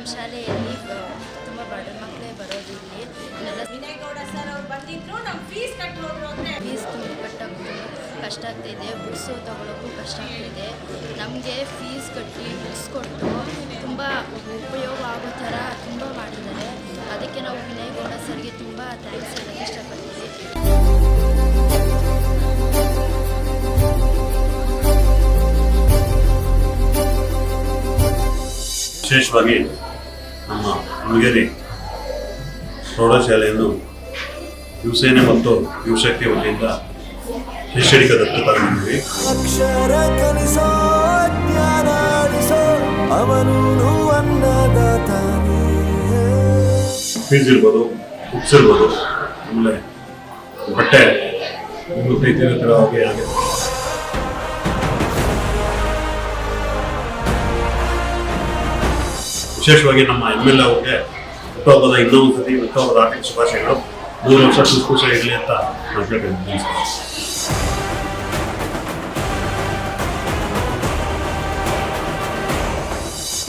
ನಮ್ಮ ಶಾಲೆಯಲ್ಲಿ ತುಂಬ ಬಡ ಮಕ್ಕಳೇ ಬರೋದು ಇಲ್ಲಿ. ವಿನಯ್ ಗೌಡ ಸರ್ ಅವ್ರು ಬಂದಿದ್ರು, ನಮ್ಮ ಫೀಸ್ ಕಟ್ಟಿ ಹೋದ್ರು ಅಂದರೆ ಫೀಸ್ ಕಟ್ಟೋಕ್ಕೂ ಕಷ್ಟ ಆಗ್ತಾಯಿದೆ, ಬುಕ್ಸು ತೊಗೊಳೋಕ್ಕೂ ಕಷ್ಟ ಆಗ್ತಾಯಿದೆ. ನಮಗೆ ಫೀಸ್ ಕಟ್ಟಿ ಬುಕ್ಸ್ ಕೊಟ್ಟು ತುಂಬ ಉಪಯೋಗ ಆಗೋ ಥರ ತುಂಬ ಮಾಡಿದ್ದಾರೆ. ಅದಕ್ಕೆ ನಾವು ವಿನಯ್ ಗೌಡ ಸರ್ಗೆ ತುಂಬ ಥ್ಯಾಂಕ್ಸ್ ಹೇಳೋಕ್ಕೆ ಇಷ್ಟಪಡ್ತೀವಿ. ವಿಶೇಷವಾಗಿ ನಮ್ಮ ಹುಣಗೇರಿ ಪ್ರೌಢಶಾಲೆಯನ್ನು ಯುವಸೇನೆ ಮತ್ತು ಯುವಶಕ್ತಿ ವತಿಯಿಂದ ಶೈಕ್ಷಣಿಕ ದತ್ತು ತಗೊಂಡಿದ್ವಿ. ಅಕ್ಷರ ಕಲಿಸೋ ಜ್ಞಾನ ಅಳಿಸೋ ಅವನು ಅನ್ನದಾತಾನೆ. ಫೀಸ್ ಇರ್ಬೋದು, ಬುಕ್ಸ್ ಇರ್ಬೋದು, ಆಮೇಲೆ ಬಟ್ಟೆ ಇನ್ನು ಪ್ರೀತಿಯುತವಾಗಿ ಆಗಿದೆ. ವಿಶೇಷವಾಗಿ ನಮ್ಮ MLA ಅವ್ರಿಗೆ ಹುಟ್ಟುಹಬ್ಬದ ಇನ್ನೊಂದು ಸತಿ ಹುಟ್ಟುಹಬ್ಬದ ಆರ್ಥಿಕ ಶುಭಾಶಯಗಳು. 3 ವರ್ಷ ಖುಷಿ ಇರಲಿ ಅಂತ ನಾನು ಕೇಳ್ತೀನಿ.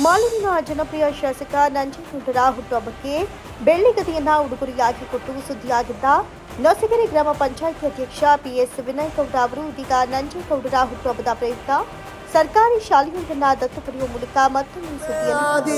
ಮಾಲೂರಿನ ಜನಪ್ರಿಯ ಶಾಸಕ ನಂಜೇಗೌಡರ ಹುಟ್ಟುಹಬ್ಬಕ್ಕೆ ಬೆಳ್ಳಿಗದೆಯನ್ನ ಉಡುಗೊರೆಯಾಗಿ ಕೊಟ್ಟು ಸುದ್ದಿಯಾಗಿದ್ದ ನೊಸಗೆರೆ ಗ್ರಾಮ ಪಂಚಾಯಿತಿ ಅಧ್ಯಕ್ಷ PS ವಿನಯ್ ಗೌಡ ಅವರು ಇದೀಗ ನಂಜೇಗೌಡರ ಹುಟ್ಟುಹಬ್ಬದ ಪ್ರಯುಕ್ತ ಸರ್ಕಾರಿ ಶಾಲೆಯೊಂದನ್ನು ದತ್ತು ಪಡೆಯುವ ಮೂಲಕ ಮತ್ತೊಂದು ಸುದ್ದಿಯನ್ನು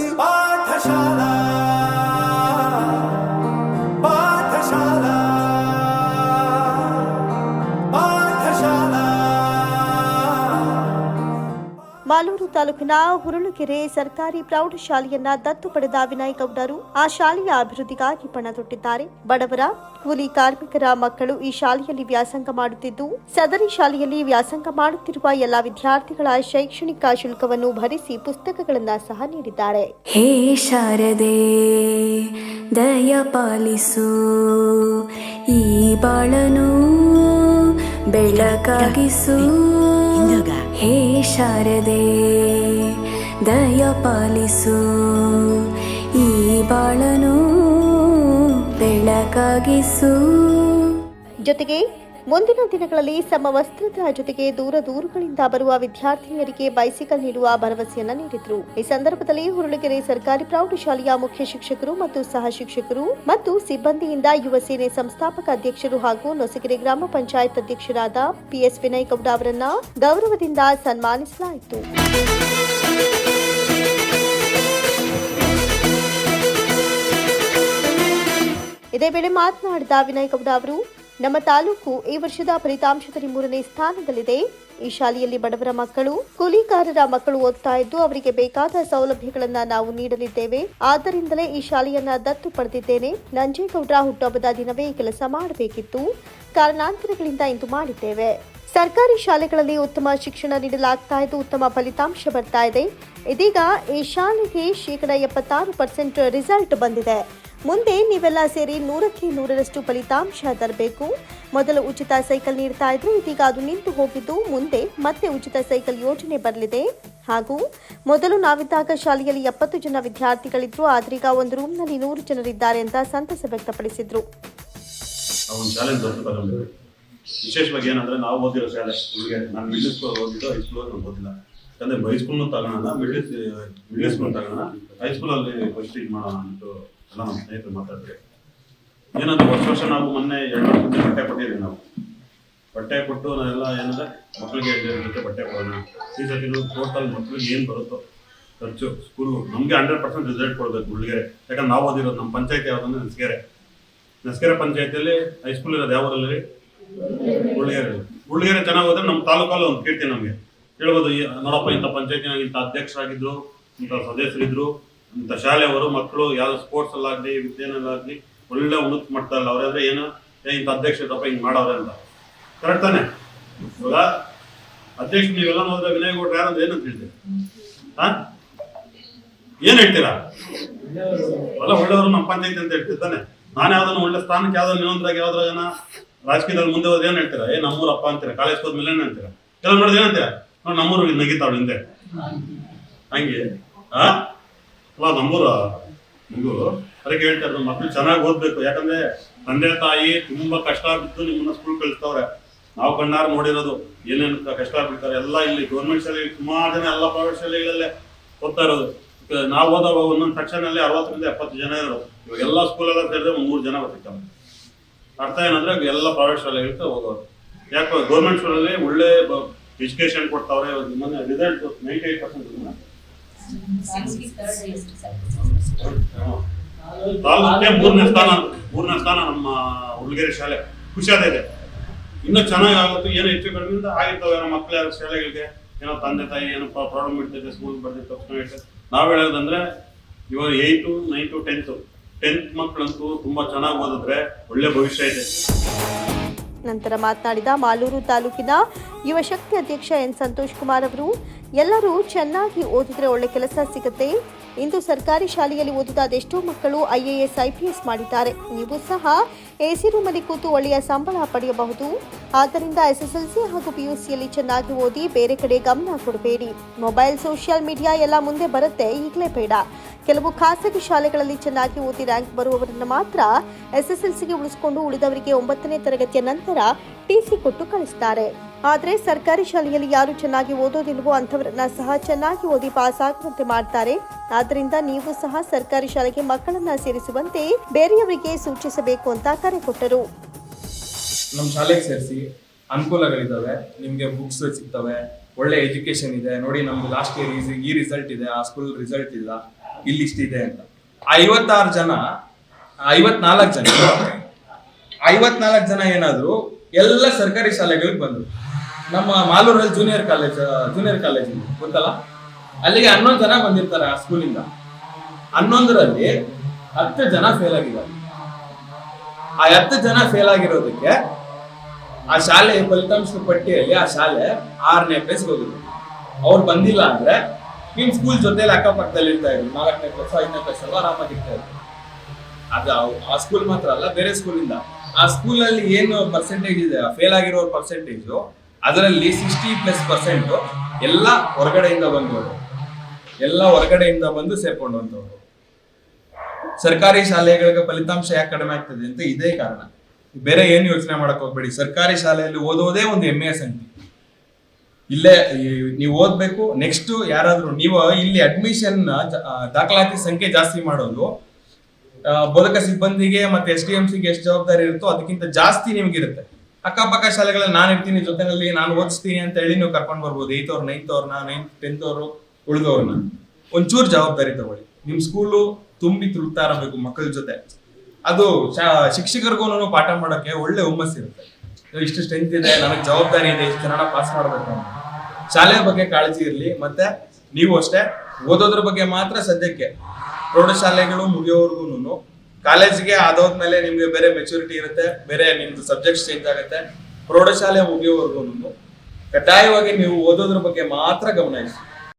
ಮಾಲೂರು ತಾಲೂಕಿನ ಹುರುಳುಕೆರೆ ಸರ್ಕಾರಿ ಪ್ರೌಢಶಾಲೆಯನ್ನ ದತ್ತು ಪಡೆದ ವಿನಯ್ ಗೌಡರು ಆ ಶಾಲೆಯ ಅಭಿವೃದ್ಧಿಗಾಗಿ ಪಣ ತೊಟ್ಟಿದ್ದಾರೆ. ಬಡವರ ಕೂಲಿ ಕಾರ್ಮಿಕರ ಮಕ್ಕಳು ಈ ಶಾಲೆಯಲ್ಲಿ ವ್ಯಾಸಂಗ ಮಾಡುತ್ತಿದ್ದು, ಸದರಿ ಶಾಲೆಯಲ್ಲಿ ವ್ಯಾಸಂಗ ಮಾಡುತ್ತಿರುವ ಎಲ್ಲಾ ವಿದ್ಯಾರ್ಥಿಗಳ ಶೈಕ್ಷಣಿಕ ಶುಲ್ಕವನ್ನು ಭರಿಸಿ ಪುಸ್ತಕಗಳನ್ನ ಸಹ ನೀಡಿದ್ದಾರೆ. ಹೇ ಶಾರದೆ ದಯ ಪಾಲಿಸು, ಈ ಬಾಳನು ಬೆಳಕಾಗಿಸು. ಹೇ ಶಾರದೆ ದಯ ಪಾಲಿಸು, ಈ ಬಾಳನು ಬೆಳಕಾಗಿಸು. ಜೊತೆಗೆ ಮುಂದಿನ ದಿನಗಳಲ್ಲಿ ಸಮವಸ್ತ್ರದ ಜೊತೆಗೆ ದೂರಗಳಿಂದ ಬರುವ ವಿದ್ಯಾರ್ಥಿನಿಯರಿಗೆ ಬೈಸಿಕಲ್ ನೀಡುವ ಭರವಸೆಯನ್ನ ನೀಡಿದ್ರು. ಈ ಸಂದರ್ಭದಲ್ಲಿ ಹುರುಳಿಕೆರೆ ಸರ್ಕಾರಿ ಪ್ರೌಢಶಾಲೆಯ ಮುಖ್ಯ ಶಿಕ್ಷಕರು ಮತ್ತು ಸಹ ಶಿಕ್ಷಕರು ಮತ್ತು ಸಿಬ್ಬಂದಿಯಿಂದ ಯುವ ಸೇನೆ ಸಂಸ್ಥಾಪಕ ಅಧ್ಯಕ್ಷರು ಹಾಗೂ ನೊಸಗೆರೆ ಗ್ರಾಮ ಪಂಚಾಯತ್ ಅಧ್ಯಕ್ಷರಾದ PS ವಿನಯ್ ಗೌಡ ಅವರನ್ನ ಗೌರವದಿಂದ ಸನ್ಮಾನಿಸಲಾಯಿತು. ಇದೇ ವೇಳೆ ಮಾತನಾಡಿದ ವಿನಯ್ ಗೌಡ ಅವರು, ನಮ್ಮ ತಾಲೂಕು ಈ ವರ್ಷದ ಫಲಿತಾಂಶದಲ್ಲಿ 3ನೇ ಸ್ಥಾನದಲ್ಲಿದೆ. ಈ ಶಾಲೆಯಲ್ಲಿ ಬಡವರ ಮಕ್ಕಳು, ಕೂಲಿಕಾರರ ಮಕ್ಕಳು ಓದ್ತಾ ಇದ್ದು ಅವರಿಗೆ ಬೇಕಾದ ಸೌಲಭ್ಯಗಳನ್ನ ನಾವು ನೀಡಲಿದ್ದೇವೆ. ಆದ್ದರಿಂದಲೇ ಈ ಶಾಲೆಯನ್ನ ದತ್ತು ಪಡೆದಿದ್ದೇನೆ. ನಂಜೇಗೌಡರ ಹುಟ್ಟುಹಬ್ಬದ ದಿನವೇ ಈ ಕೆಲಸ ಮಾಡಬೇಕಿತ್ತು. ಕಾರಣಾಂತರಗಳಿಂದ ಇಂದು ಮಾಡಿದ್ದೇವೆ. ಸರ್ಕಾರಿ ಶಾಲೆಗಳಲ್ಲಿ ಉತ್ತಮ ಶಿಕ್ಷಣ ನೀಡಲಾಗ್ತಾ ಇದ್ದು ಉತ್ತಮ ಫಲಿತಾಂಶ ಬರ್ತಾ ಇದೆ. ಇದೀಗ ಈ ಶಾಲೆಗೆ 76% ರಿಸಲ್ಟ್ ಬಂದಿದೆ. ಮುಂದೆ ನೀವೆಲ್ಲ ಸೇರಿ 100ಕ್ಕೆ 100ರಷ್ಟು ಫಲಿತಾಂಶ ತರಬೇಕು. ಮೊದಲು ಉಚಿತ ಸೈಕಲ್ ನೀಡ್ತಾ ಇದ್ರು, ಇದೀಗ ಅದು ನಿಂತು ಹೋಗಿದ್ದು ಮುಂದೆ ಮತ್ತೆ ಉಚಿತ ಸೈಕಲ್ ಯೋಜನೆ ಬರಲಿದೆ. ಹಾಗೂ ಮೊದಲು ನಾವಿದ್ದಾಗ ಶಾಲೆಯಲ್ಲಿ 70 ಜನ ವಿದ್ಯಾರ್ಥಿಗಳಿದ್ರು, ಆದ್ರೀಗ ಒಂದು ರೂಮ್ನಲ್ಲಿ 100 ಜನರಿದ್ದಾರೆ ಅಂತ ಸಂತಸ ವ್ಯಕ್ತಪಡಿಸಿದ್ರು. ವಿಶೇಷವಾಗಿ ಏನಂದ್ರೆ ನಾವು ಓದಿರೋ ಶಾಲೆ ನಾನು ಮಿಡ್ಲ್ ಸ್ಕೂಲ್ ಓದಿದ್ದು, ಹೈಸ್ಕೂಲ್ ನಾನು ಓದಿಲ್ಲ. ಯಾಕಂದ್ರೆ ಹೈಸ್ಕೂಲ್ನು ತಗೋಣ, ಮಿಡ್ಲ್ ಸ್ಕೂಲ್ ತಗೋಣ, ಹೈಸ್ಕೂಲಲ್ಲಿ ಫಸ್ಟ್ ಇದು ಮಾಡೋಣ ಅಂತು ಎಲ್ಲ ನಮ್ಮ ಸ್ನೇಹಿತರು ಮಾತಾಡ್ತಾರೆ. ಏನಂದ್ರೆ ವರ್ಷ ನಾವು ಮೊನ್ನೆ 2 ವರ್ಷ ಬಟ್ಟೆ ಕೊಟ್ಟಿದ್ದೀವಿ. ನಾವು ಬಟ್ಟೆ ಕೊಟ್ಟು ನಾವೆಲ್ಲ ಏನಂದ್ರೆ ಮಕ್ಕಳಿಗೆ ಜೊತೆ ಬಟ್ಟೆ ಕೊಡೋಣ. ಈ ಸತಿ ಟೋಟಲ್ ಮಕ್ಕಳಿಗೆ ಏನು ಬರುತ್ತೋ ಖರ್ಚು ಸ್ಕೂಲು ನಮಗೆ 100% ರಿಸಲ್ಟ್ ಕೊಡಬೇಕು ಹುಡುಗರೆ. ಯಾಕಂದ್ರೆ ನಾವು ಓದಿರೋದು ನಮ್ಮ ಪಂಚಾಯತಿ ಯಾವುದಂದ್ರೆ ನಸ್ಕೆರೆ ಪಂಚಾಯತಿಯಲ್ಲಿ ಹೈಸ್ಕೂಲ್ ಇರೋದು ಯಾವ ಊರಲ್ಲಿ? ಹುಡುಗರೆ ಚೆನ್ನಾಗಿ ಹೋದ್ರೆ ನಮ್ಮ ತಾಲೂಕಲ್ಲಿ ಒಂದು ಕೀರ್ತಿ ನಮಗೆ ಹೇಳ್ಬೋದು. ನೋಡಪ್ಪ ಇಂಥ ಪಂಚಾಯತಿನಾಗ ಇಂಥ ಅಧ್ಯಕ್ಷರಾಗಿದ್ರು, ಇಂಥ ಸದಸ್ಯರಿದ್ರು, ಇಂಥ ಶಾಲೆಯವರು ಮಕ್ಕಳು ಯಾವ್ದು ಸ್ಪೋರ್ಟ್ಸ್ ಅಲ್ಲಾಗಲಿ ವಿದ್ಯೆನಲ್ಲಾಗಲಿ ಒಳ್ಳೆ ಉನ್ನತ ಮಾಡ್ತಾರಲ್ಲ ಅವ್ರಾದ್ರೆ ಏನು ಇಂಥ ಅಧ್ಯಕ್ಷ ಇದ್ದಪ್ಪ ಹಿಂಗೆ ಮಾಡವ್ರೆ ಅಂತ. ಕರೆಕ್ಟ್ ತಾನೆ? ಇವಾಗ ಅಧ್ಯಕ್ಷ ನೀವೆಲ್ಲ ನೋಡಿದ್ರೆ ವಿನಯ್ ಗೌಡ್ರು ಯಾರಂದ್ರೆ ಏನಂತ ಹೇಳ್ತೀರಾ? ಏನ್ ಹೇಳ್ತೀರಾ? ಎಲ್ಲ ಒಳ್ಳೆಯವರು ನಮ್ಮ ಪಂಚಾಯತಿ ಅಂತ ಹೇಳ್ತಿರ್ತಾನೆ. ನಾನು ಯಾವ್ದನ್ನ ಒಳ್ಳೆ ಸ್ಥಾನಕ್ಕೆ ಯಾವ್ದನ್ನ ಇನ್ನೊಂದ್ರಾಗ ಯಾವ್ದ್ರಾಗನ ರಾಜಕೀಯದಲ್ಲಿ ಮುಂದೆ ಹೋದ್ರೆ ಏನ್ ಹೇಳ್ತೀರಾ? ನಮ್ಮೂರಪ್ಪ ಅಂತೀರಾ. ಕಾಲೇಜ್ ಹೋದ್ಮೇಲೆ ಏನ್ ಅಂತೀರಾ? ಕೆಲವು ನೋಡಿದ್ರೆ ಏನಂತೀರಾ? ನೋಡಿ ನಮ್ಮೂರು ನಗಿತಾವಳು ಹಿಂದೆ ಹಂಗೆ ಅಲ್ಲ ನಮ್ಮೂರ ಮಗು. ಅದಕ್ಕೆ ಹೇಳ್ತಾರೆ ಮಕ್ಕಳು ಚೆನ್ನಾಗಿ ಓದ್ಬೇಕು. ಯಾಕಂದ್ರೆ ತಂದೆ ತಾಯಿ ತುಂಬಾ ಕಷ್ಟ ಬಿದ್ದು ನಿಮ್ಮನ್ನ ಸ್ಕೂಲ್ ಕಳಿಸ್ತವ್ರೆ. ನಾವು ಕಣ್ಣಾರು ನೋಡಿರೋದು ಏನೇನು ಕಷ್ಟ ಬಿಡ್ತಾರೆ ಎಲ್ಲ. ಇಲ್ಲಿ ಗೌರ್ಮೆಂಟ್ ಶಾಲೆ ಸುಮಾರು ಜನ ಎಲ್ಲ ಪ್ರೈವೇಟ್ ಶಾಲೆಗಳಲ್ಲೇ ಓದ್ತಾ ಇರೋದು. ನಾವು ಹೋದಾಗ ಒಂದೊಂದು ಸೆಕ್ಷನ್ ಅಲ್ಲಿ 60ರಿಂದ 70 ಜನ ಇರೋರು. ಇವಾಗ ಎಲ್ಲ ಸ್ಕೂಲೆಲ್ಲ ಸೇರಿದ್ರೆ ಒಂದು 3 ಜನ ಬರ್ತಿರ್ತಾರೆ. ಅರ್ಥ ಏನಂದ್ರೆ ಎಲ್ಲ ಪ್ರೈವೇಟ್ ಶಾಲೆಗಳಿಗೆ ಹೋಗೋರು. ಯಾಕೆ ಗೌರ್ಮೆಂಟ್ ಸ್ಕೂಲಲ್ಲಿ ಒಳ್ಳೆ ಎಜುಕೇಶನ್ ಕೊಡ್ತಾವ್ರೆ. ಮೊನ್ನೆ ರಿಸಲ್ಟ್ 98%. ತಾಲೂಕಿಗೆ ಮೂರನೇ ಸ್ಥಾನ ನಮ್ಮ ಹುಡುಗೇರಿ ಶಾಲೆ. ಖುಷಿಯಾಗಿದೆ. ಇನ್ನೂ ಚೆನ್ನಾಗಿ ಆಗುತ್ತೆ. ಏನೋ ಹೆಚ್ಚು ಕಡಿಮೆ ಆಗಿರ್ತವೆ ನಮ್ಮ ಮಕ್ಕಳ ಶಾಲೆಗಳಿಗೆ. ಏನೋ ತಂದೆ ತಾಯಿ ಏನೋ ಪ್ರಾಬ್ಲಮ್ ಇರ್ತೈತೆ, ಸ್ಕೂಲ್ ಬರ್ದಿದ್ದು ತಕ್ಷಣ ಇರ್ತೈತೆ. ನಾವು ಹೇಳೋದಂದ್ರೆ ಇವಾಗ 8, 9, 10th ಮಕ್ಕಳಂತೂ ತುಂಬಾ ಚೆನ್ನಾಗಿ ಓದಿದ್ರೆ ಒಳ್ಳೆ ಭವಿಷ್ಯ ಇದೆ. ನಂತರ ಮಾತನಾಡಿದ ಮಾಲೂರು ತಾಲೂಕಿನ ಯುವ ಶಕ್ತಿ ಅಧ್ಯಕ್ಷ ಎನ್ ಸಂತೋಷ್ ಕುಮಾರ್ ಅವರು, ಎಲ್ಲರೂ ಚೆನ್ನಾಗಿ ಓದಿದ್ರೆ ಒಳ್ಳೆ ಕೆಲಸ ಸಿಗುತ್ತೆ. ಇಂದು ಸರ್ಕಾರಿ ಶಾಲೆಯಲ್ಲಿ ಓದಿದ ಅದೆಷ್ಟೋ ಮಕ್ಕಳು IAS, IPS ಮಾಡಿದ್ದಾರೆ. ನೀವು ಸಹ AC ರೂಮಲ್ಲಿ ಕೂತು ಒಳ್ಳೆಯ ಸಂಬಳ ಪಡೆಯಬಹುದು. ಆದ್ದರಿಂದ SSLC ಹಾಗೂ PUCಯಲ್ಲಿ ಚೆನ್ನಾಗಿ ಓದಿ, ಬೇರೆ ಕಡೆ ಗಮನ ಕೊಡಬೇಡಿ. ಮೊಬೈಲ್, ಸೋಷಿಯಲ್ ಮೀಡಿಯಾ ಎಲ್ಲ ಮುಂದೆ ಬರುತ್ತೆ, ಈಗಲೇ ಬೇಡ. ಕೆಲವು ಖಾಸಗಿ ಶಾಲೆಗಳಲ್ಲಿ ಚೆನ್ನಾಗಿ ಓದಿ ರ್ಯಾಂಕ್ ಬರುವವರನ್ನು ಮಾತ್ರ SSLCಗೆ ಉಳಿಸಿಕೊಂಡು ಉಳಿದವರಿಗೆ 9ನೇ ತರಗತಿಯ ನಂತರ TC ಕೊಟ್ಟು ಕಳಿಸ್ತಾರೆ. ಆದರೆ ಸರ್ಕಾರಿ ಶಾಲೆಯಲ್ಲಿ ಯಾರು ಚೆನ್ನಾಗಿ ಓದೋದಿಲ್ವೋ ಅಂಥವರನ್ನ ಸಹ ಚೆನ್ನಾಗಿ ಓದಿ ಪಾಸ್ ಆಗುವಂತೆ ಮಾಡ್ತಾರೆ. ಆದ್ದರಿಂದ ನೀವು ಸಹ ಸರ್ಕಾರಿ ಶಾಲೆಗೆ ಮಕ್ಕಳನ್ನ ಸೇರಿಸುವಂತೆ ಬೇರೆಯವರಿಗೆ ಸೂಚಿಸಬೇಕು ಅಂತ ಕರೆ ಕೊಟ್ಟರು. ನಮ್ಮ ಶಾಲೆಗೆ ಸೇರಿಸಿ, ಅನುಕೂಲಗಳಿದ್ದಾವೆ. ನಿಮಗೆ ಬುಕ್ಸ್ ಸಿಗ್ತವೆ, ಒಳ್ಳೆ ಎಜುಕೇಶನ್ ಇದೆ. ನೋಡಿ, ನಮ್ದು ಲಾಸ್ಟ್ ಇಯರ್ ಈ ರಿಸಲ್ಟ್ ಇದೆ, ಆ ಸ್ಕೂಲ್ ರಿಸಲ್ಟ್ ಇಲ್ಲ, ಇಲ್ಲಿ ಇಷ್ಟಿದೆ ಅಂತ. 54 ಜನ ಏನಾದ್ರು ಎಲ್ಲ ಸರ್ಕಾರಿ ಶಾಲೆಗಳಿಗೆ ಬಂದ್ರು. ನಮ್ಮ ಮಾಲೂರಲ್ಲಿ ಜೂನಿಯರ್ ಕಾಲೇಜ್ ಗೊತ್ತಲ್ಲ, ಅಲ್ಲಿಗೆ 11 ಜನ ಬಂದಿರ್ತಾರೆ ಆ ಸ್ಕೂಲಿಂದ. 11ರಲ್ಲಿ 10 ಜನ ಫೇಲ್ ಆಗಿದ್ದಾರೆ. ಆ 10 ಜನ ಫೇಲ್ ಆಗಿರೋದಕ್ಕೆ ಆ ಶಾಲೆ ಫಲಿತಾಂಶದ ಪಟ್ಟಿಯಲ್ಲಿ ಆ ಶಾಲೆ 6ನೇ ಪ್ಲೇಸ್ಗೆ ಹೋಗಿದ್ರು. ಅವ್ರು ಬಂದಿಲ್ಲ ಅಂದ್ರೆ ನಿಮ್ ಸ್ಕೂಲ್ ಜೊತೆಲಿ ಅಕ್ಕಪಕ್ಕದಲ್ಲಿ ಇರ್ತಾ ಇದ್ರು. 4ನೇ ಪ್ಲೇಸ್, 5ನೇ ಪ್ಲೇಸ್ ಎಲ್ಲ ಆರಾಮಾಗಿರ್ತಾ ಇದ್ರು. ಅದು ಆ ಸ್ಕೂಲ್ ಮಾತ್ರ ಅಲ್ಲ, ಬೇರೆ ಸ್ಕೂಲಿಂದ ಆ ಸ್ಕೂಲಲ್ಲಿ ಏನು ಪರ್ಸೆಂಟೇಜ್ ಇದೆ, ಫೇಲ್ ಆಗಿರೋ ಪರ್ಸೆಂಟೇಜು, ಅದರಲ್ಲಿ 60+% ಎಲ್ಲ ಹೊರಗಡೆಯಿಂದ ಬಂದು ಸೇರ್ಕೊಂಡಂತವ್ರು. ಸರ್ಕಾರಿ ಶಾಲೆಗಳಿಗೆ ಫಲಿತಾಂಶ ಯಾಕೆ ಕಡಿಮೆ ಆಗ್ತದೆ ಅಂತ ಇದೇ ಕಾರಣ. ಬೇರೆ ಏನು ಯೋಚನೆ ಮಾಡಕ್ ಹೋಗ್ಬೇಡಿ. ಸರ್ಕಾರಿ ಶಾಲೆಯಲ್ಲಿ ಓದೋದೇ ಒಂದು ಹೆಮ್ಮೆಯ ಸಂಗತಿ. ಇಲ್ಲೇ ನೀವು ಓದ್ಬೇಕು. ನೆಕ್ಸ್ಟ್ ಯಾರಾದ್ರೂ ನೀವು ಇಲ್ಲಿ ಅಡ್ಮಿಷನ್ ದಾಖಲಾತಿ ಸಂಖ್ಯೆ ಜಾಸ್ತಿ ಮಾಡೋದು ಬೋಧಕ ಸಿಬ್ಬಂದಿಗೆ ಮತ್ತೆ SDMCಗೆ ಎಷ್ಟು ಜವಾಬ್ದಾರಿ ಇರುತ್ತೋ ಅದಕ್ಕಿಂತ ಜಾಸ್ತಿ ನಿಮ್ಗಿರುತ್ತೆ. ಅಕ್ಕಪಕ್ಕ ಶಾಲೆಗಳಲ್ಲಿ ನಾನು ಇರ್ತೀನಿ ಜೊತೆನಲ್ಲಿ, ನಾನು ಓದಿಸ್ತೀನಿ ಅಂತ ಹೇಳಿ ನೀವು ಕರ್ಕೊಂಡು ಬರ್ಬೋದು. 8th ಅವ್ರು, 9th ಅವ್ರನ್ನ, 9th, 10th ಅವರು ಉಳಿದವ್ರನ್ನ. ಒಂಚೂರು ಜವಾಬ್ದಾರಿ ತಗೊಳ್ಳಿ. ನಿಮ್ ಸ್ಕೂಲು ತುಂಬಿ ತುಳುಕ್ತಾ ಇರಬೇಕು ಮಕ್ಕಳ ಜೊತೆ. ಅದು ಶಿಕ್ಷಕರಿಗೂ ಪಾಠ ಮಾಡೋಕೆ ಒಳ್ಳೆ ಹುಮ್ಮಸ್ ಇರುತ್ತೆ. ಇಷ್ಟು ಸ್ಟ್ರೆಂತ್ ಇದೆ, ನನಗೆ ಜವಾಬ್ದಾರಿ ಇದೆ, ಇಷ್ಟು ಜನ ಪಾಸ್ ಮಾಡ್ಬೇಕು ಅಂತ. ಶಾಲೆಯ ಬಗ್ಗೆ ಕಾಳಜಿ ಇರಲಿ. ಮತ್ತೆ ನೀವು ಅಷ್ಟೇ ಓದೋದ್ರ ಬಗ್ಗೆ ಮಾತ್ರ ಸದ್ಯಕ್ಕೆ ಪ್ರೌಢಶಾಲೆಗಳು ಮುಗಿಯೋವರೆಗೂ, ಕಾಲೇಜಿಗೆ ಆದೋದ್ಮೇಲೆ ನಿಮ್ಗೆ ಬೇರೆ ಮೆಚುರಿಟಿ ಇರುತ್ತೆ, ಬೇರೆ ನಿಮ್ದು ಸಬ್ಜೆಕ್ಟ್ಸ್ ಚೇಂಜ್ ಆಗುತ್ತೆ. ಪ್ರೌಢಶಾಲೆ ಮುಗಿಯೋವರೆಗೂ ಕಡ್ಡಾಯವಾಗಿ ನೀವು ಓದೋದ್ರ ಬಗ್ಗೆ ಮಾತ್ರ ಗಮನ ಇರಿಸಿ.